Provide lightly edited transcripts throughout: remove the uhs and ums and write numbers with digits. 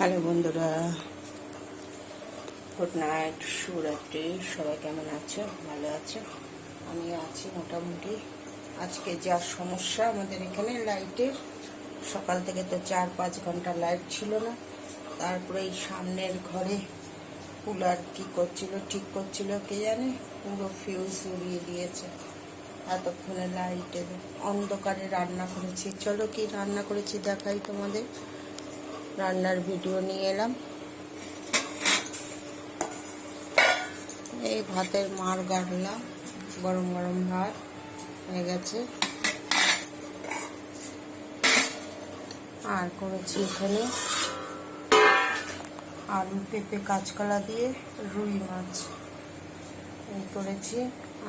Hello বন্ধুরা, good night, শুভরাত্রি। সবাই কেমন আছো? ভালো আছো? আমি আছি মোটামুটি। আজকে যা সমস্যা আমাদের এখানে লাইটের, সকাল থেকে তো 4-5 ঘন্টা লাইট ছিল না। তারপরে এই সামনের ঘরে কুলার কি করছিল, ঠিক করছিল কে জানে, পুরো ফিউজ উড়িয়ে দিয়েছে। এতক্ষণে লাইটের অন্ধকারে রান্না করেছি। চলো কি রান্না করেছি দেখাই তোমাদের। রান্নার ভিডিও নিয়ে এলাম। এই ভাতের মাড় গাড়লাম, গরম গরম ভাত হয়ে গেছে। আর করেছি এখানে আলু পেঁপে কাঁচকলা দিয়ে রুই মাছ এই করেছি।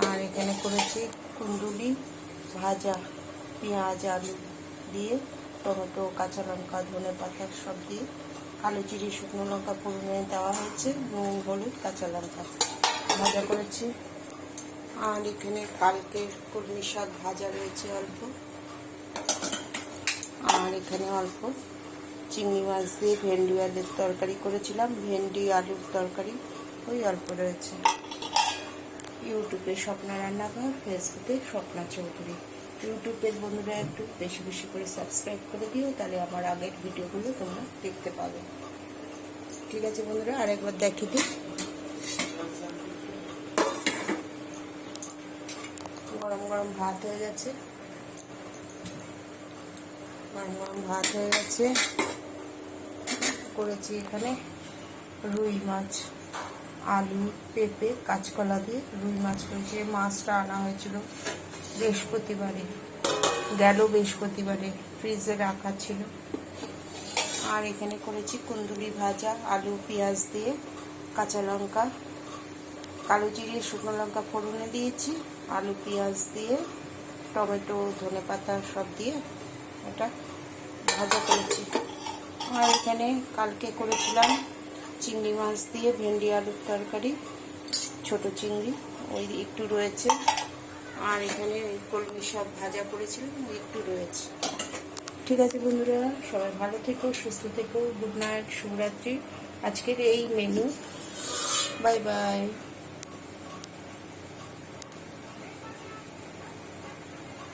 আর এখানে করেছি কুন্দুলি ভাজা, পেঁয়াজ আলু দিয়ে, টমেটো কাঁচা লঙ্কা ধনে পাতা সব দিয়ে, কালো জিরে শুকনো লঙ্কা ফোড়নে দেওয়া হয়েছে, নুন হলুদ কাঁচা লঙ্কা ভাজা করেছি। আর এখানে কালকে কলমি শাক ভাজা রয়েছে অল্প। আর এখানে অল্প চিংড়ি মাছ দিয়ে ভেন্ডি আলুর তরকারি করেছিলাম, ভেন্ডি আলুর তরকারি ওই অল্প রয়েছে। ইউটিউবে স্বপ্না রান্নাঘর, ফেসবুকে স্বপ্না চৌধুরী। ইউটিউবের বন্ধুরা একটু বেশি বেশি করে সাবস্ক্রাইব করে দিও, তাহলে আমার আগের ভিডিওগুলো তোমরা দেখতে পাবে। ঠিক আছে বন্ধুরা, আরেকবার দেখিয়ে দিই। গরম গরম ভাত হয়ে গেছে, গরম গরম ভাত হয়ে গেছে। করেছি এখানে রুই মাছ, আলু পেঁপে কাঁচকলা দিয়ে রুই মাছ করেছি। মাছটা আনা হয়েছিল বৃহস্পতিবারে, বৃহস্পতিবারে ফ্রিজে রাখা ছিল। আর এখানে করেছি কুন্দুলি ভাজা, আলু পেঁয়াজ দিয়ে, কাঁচা লঙ্কা কালো জিরে শুকনো লঙ্কা ফোড়নে দিয়েছি, আলু পেঁয়াজ দিয়ে, টমেটো ধনে পাতা সব দিয়ে এটা ভাজা করেছি। আর এখানে কালকে করেছিলাম চিংড়ি মাছ দিয়ে ভেন্ডি আলুর তরকারি, ছোট চিংড়ি ওই একটু রয়েছে। আর এখানে কলমি শাক ভাজা করেছিলাম, ওই একটু রয়েছে। ঠিক আছে বন্ধুরা, সবাই ভালো থেকো, সুস্থ থেকো। গুড নাইট, শুভরাত্রি। আজকের এই মেনু। Bye bye.